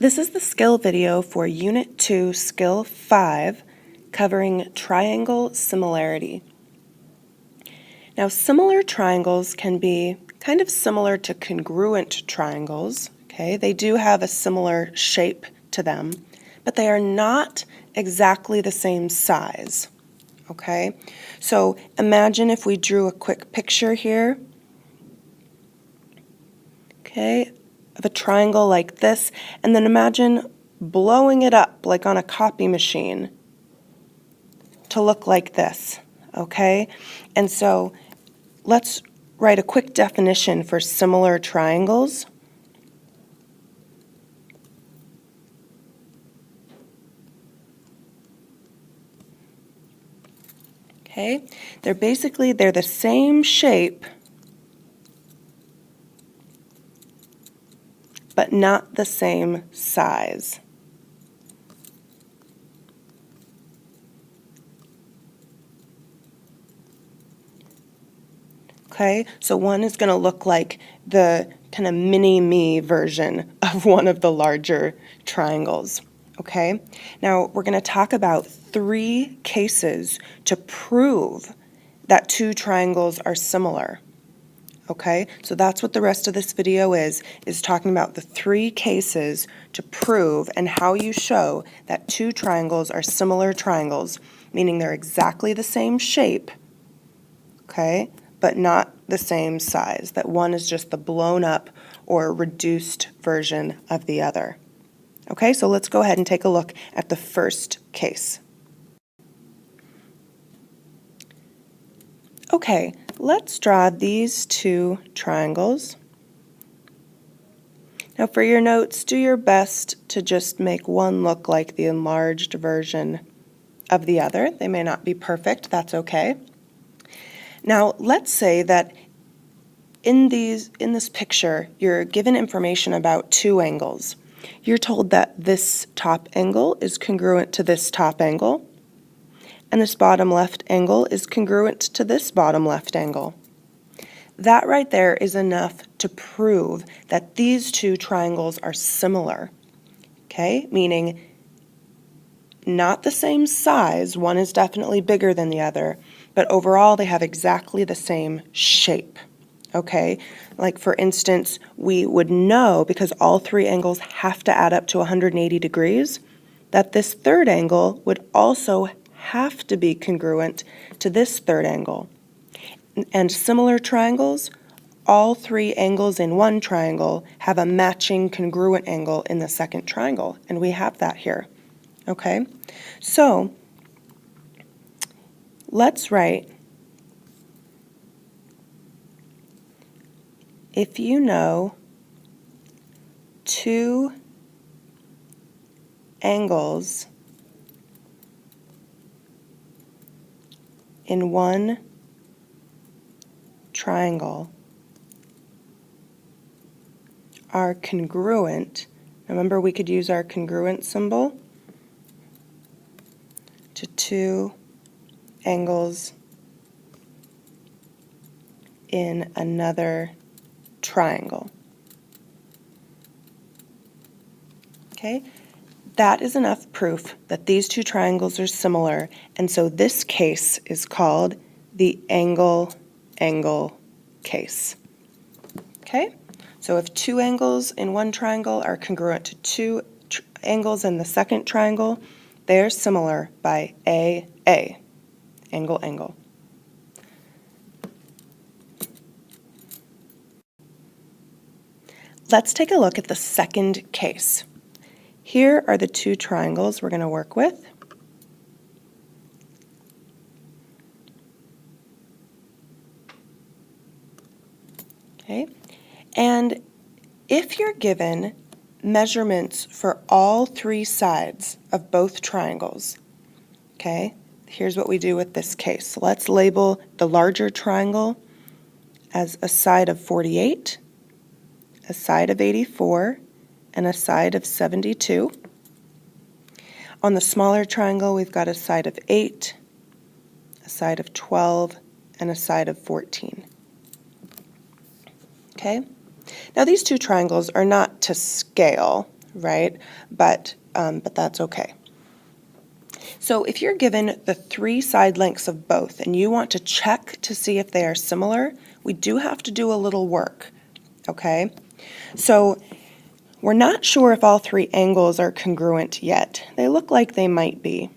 This is the skill video for Unit 2, Skill 5, covering Triangle Similarity. Now, similar triangles can be kind of similar to congruent triangles, okay? They do have a similar shape to them, but they are not exactly the same size, okay? So imagine if we drew a quick picture here, okay, of a triangle like this, and then imagine blowing it up like on a copy machine to look like this, okay? And so let's write a quick definition for similar triangles. Okay, they're the same shape, but not the same size. Okay, so one is going to look like the kind of mini-me version of one of the larger triangles. Okay, now we're going to talk about 3 cases to prove that 2 triangles are similar. Okay, so that's what the rest of this video is talking about the 3 cases to prove and how you show that 2 triangles are similar triangles, meaning they're exactly the same shape, okay, but not the same size, that one is just the blown up or reduced version of the other. Okay, so let's go ahead and take a look at the first case. Okay, let's draw these 2 triangles. Now for your notes, do your best to just make one look like the enlarged version of the other. They may not be perfect, that's okay. Now let's say that in this picture, you're given information about 2 angles. You're told that this top angle is congruent to this top angle, and this bottom left angle is congruent to this bottom left angle. That right there is enough to prove that these 2 triangles are similar, okay? Meaning not the same size, one is definitely bigger than the other, but overall they have exactly the same shape, okay? Like for instance, we would know, because all 3 angles have to add up to 180 degrees, that this third angle would also have to be congruent to this third angle. And similar triangles, all 3 angles in one triangle have a matching congruent angle in the second triangle, and we have that here. Okay, so let's write, if you know 2 angles in one triangle are congruent, remember we could use our congruent symbol, to 2 angles in another triangle. Okay, that is enough proof that these 2 triangles are similar, and so this case is called the angle-angle case. Okay, so if 2 angles in one triangle are congruent to 2 angles in the second triangle, they are similar by AA, angle-angle. Let's take a look at the second case. Here are the 2 triangles we're going to work with. Okay, and if you're given measurements for all 3 sides of both triangles, okay, here's what we do with this case. So let's label the larger triangle as a side of 48, a side of 84, and a side of 72. On the smaller triangle, we've got a side of 8, a side of 12, and a side of 14. Okay? Now these 2 triangles are not to scale, right? But that's okay. So if you're given the 3 side lengths of both and you want to check to see if they are similar, we do have to do a little work, okay? So we're not sure if all 3 angles are congruent yet. They look like they might be,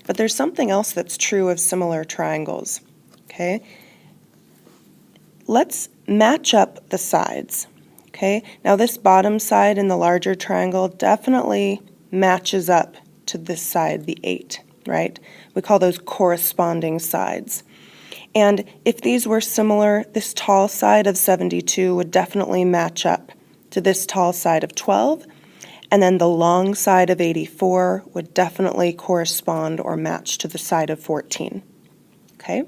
but there's something else that's true of similar triangles, okay? Let's match up the sides, okay? Now this bottom side in the larger triangle definitely matches up to this side, the 8, right? We call those corresponding sides. And if these were similar, this tall side of 72 would definitely match up to this tall side of 12, and then the long side of 84 would definitely correspond or match to the side of 14, okay?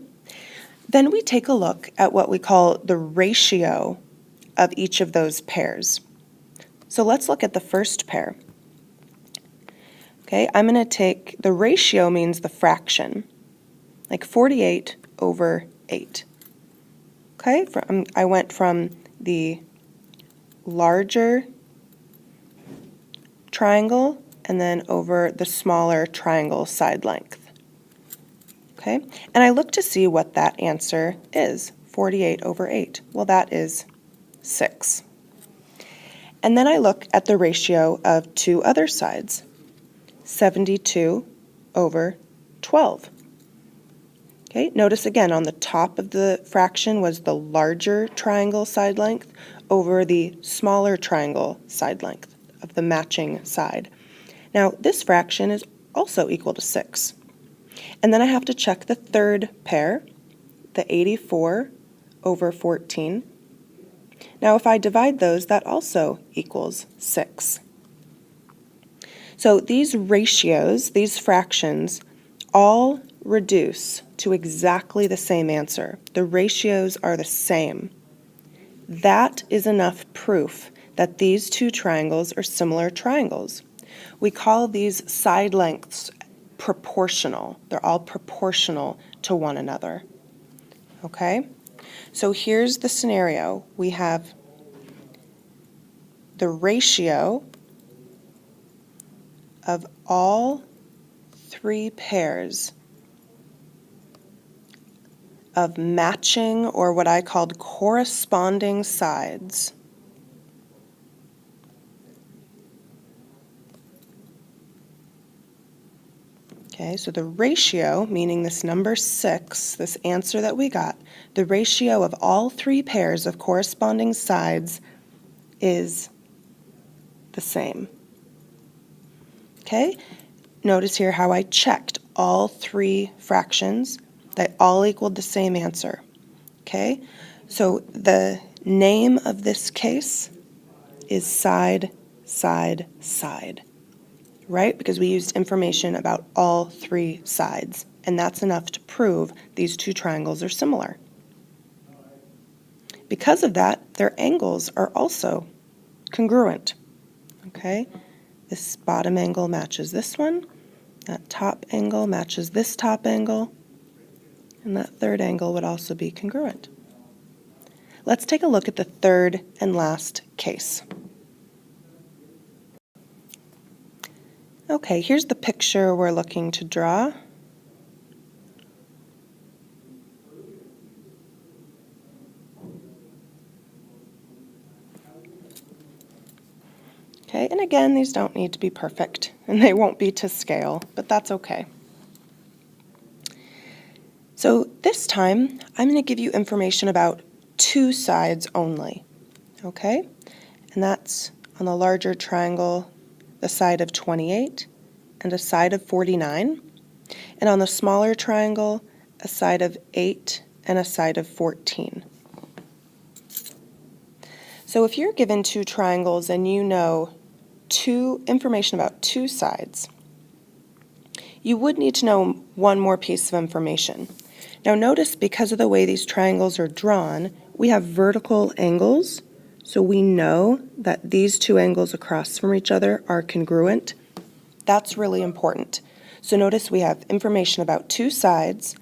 Then we take a look at what we call the ratio of each of those pairs. So let's look at the first pair. Okay, I'm going to take, the ratio means the fraction, like 48 over 8. Okay, I went from the larger triangle and then over the smaller triangle side length. Okay, and I look to see what that answer is, 48 over 8. Well, that is 6. And then I look at the ratio of 2 other sides, 72 over 12. Okay, notice again on the top of the fraction was the larger triangle side length over the smaller triangle side length of the matching side. Now this fraction is also equal to 6. And then I have to check the third pair, the 84 over 14. Now if I divide those, that also equals 6. So these ratios, these fractions, all reduce to exactly the same answer. The ratios are the same. That is enough proof that these 2 triangles are similar triangles. We call these side lengths proportional. They're all proportional to one another. Okay? So here's the scenario. We have the ratio of all 3 pairs of matching, or what I called corresponding sides. Okay, so the ratio, meaning this number 6, this answer that we got, the ratio of all 3 pairs of corresponding sides is the same. Okay, notice here how I checked all 3 fractions. They all equaled the same answer. Okay, so the name of this case is side, side, side. Right? Because we used information about all 3 sides, and that's enough to prove these 2 triangles are similar. Because of that, their angles are also congruent. Okay? This bottom angle matches this one, that top angle matches this top angle, and that third angle would also be congruent. Let's take a look at the third and last case. Okay, here's the picture we're looking to draw. Okay, and again, these don't need to be perfect, and they won't be to scale, but that's okay. So this time, I'm going to give you information about 2 sides only, okay? And that's on the larger triangle, the side of 28 and a side of 49, and on the smaller triangle, a side of 8 and a side of 14. So if you're given 2 triangles and you know information about 2 sides, you would need to know one more piece of information. Now notice, because of the way these triangles are drawn, we have vertical angles, so we know that these 2 angles across from each other are congruent. That's really important. So notice we have information about 2 sides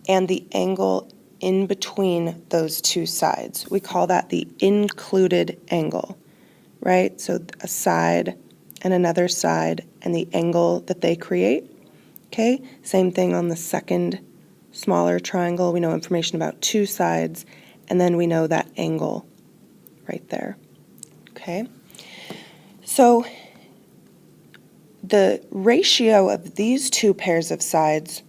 and the angle in between those 2 sides. We call that the included angle, right? So a side and another side and the angle that they create. Okay, same thing on the second smaller triangle. We know information about two sides, and then we know that angle right there. Okay, so the ratio of these two pairs of sides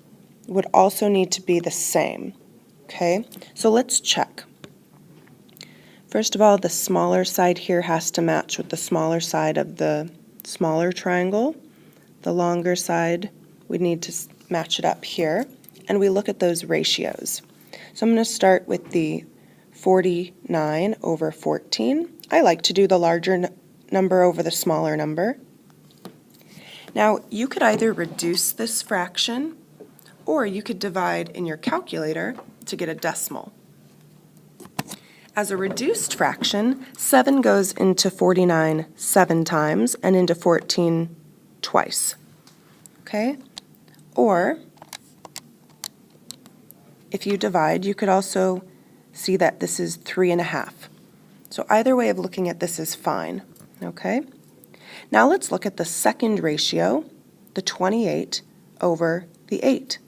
would also need to be the same. Okay, so let's check. First of all, the smaller side here has to match with the smaller side of the smaller triangle. The longer side, we need to match it up here, and we look at those ratios. So I'm going to start with the 49 over 14. I like to do the larger number over the smaller number. Now, you could either reduce this fraction, or you could divide in your calculator to get a decimal. As a reduced fraction, 7 goes into 49 7 times and into 14 twice. Okay? Or, if you divide, you could also see that this is 3.5. So either way of looking at this is fine. Okay? Now let's look at the second ratio, the 28 over the 8.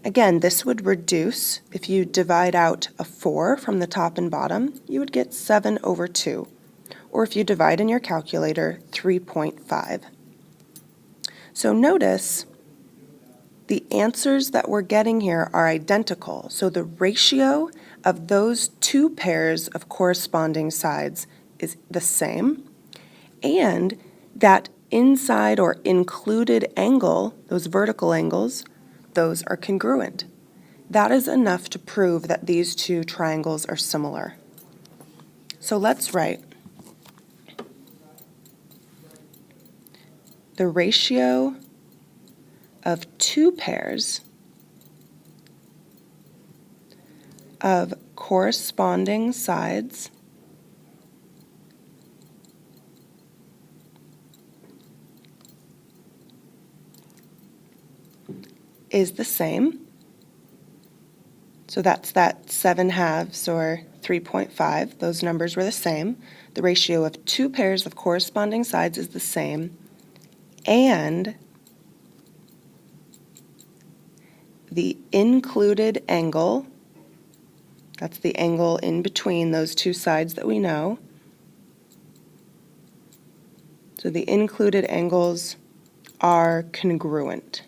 Again, this would reduce. If you divide out a 4 from the top and bottom, you would get 7 over 2. Or if you divide in your calculator, 3.5. So notice the answers that we're getting here are identical. So the ratio of those two pairs of corresponding sides is the same. And that inside or included angle, those vertical angles, those are congruent. That is enough to prove that these two triangles are similar. So let's write the ratio of two pairs of corresponding sides is the same. So that's that 7 halves or 3.5. Those numbers were the same. The ratio of two pairs of corresponding sides is the same. And the included angle, that's the angle in between those two sides that we know. So the included angles are congruent.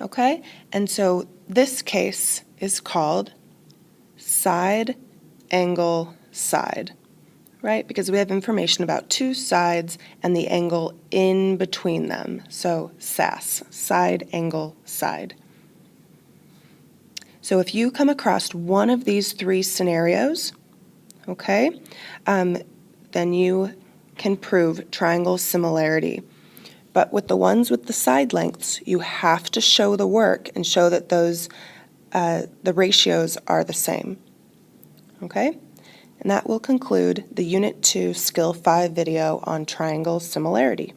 Okay, and so this case is called side angle side, right? Because we have information about two sides and the angle in between them. So SAS, side angle side. So if you come across one of these three scenarios, okay, then you can prove triangle similarity. But with the ones with the side lengths, you have to show the work and show that those the ratios are the same. Okay? And that will conclude the Unit 2 Skill 5 video on triangle similarity.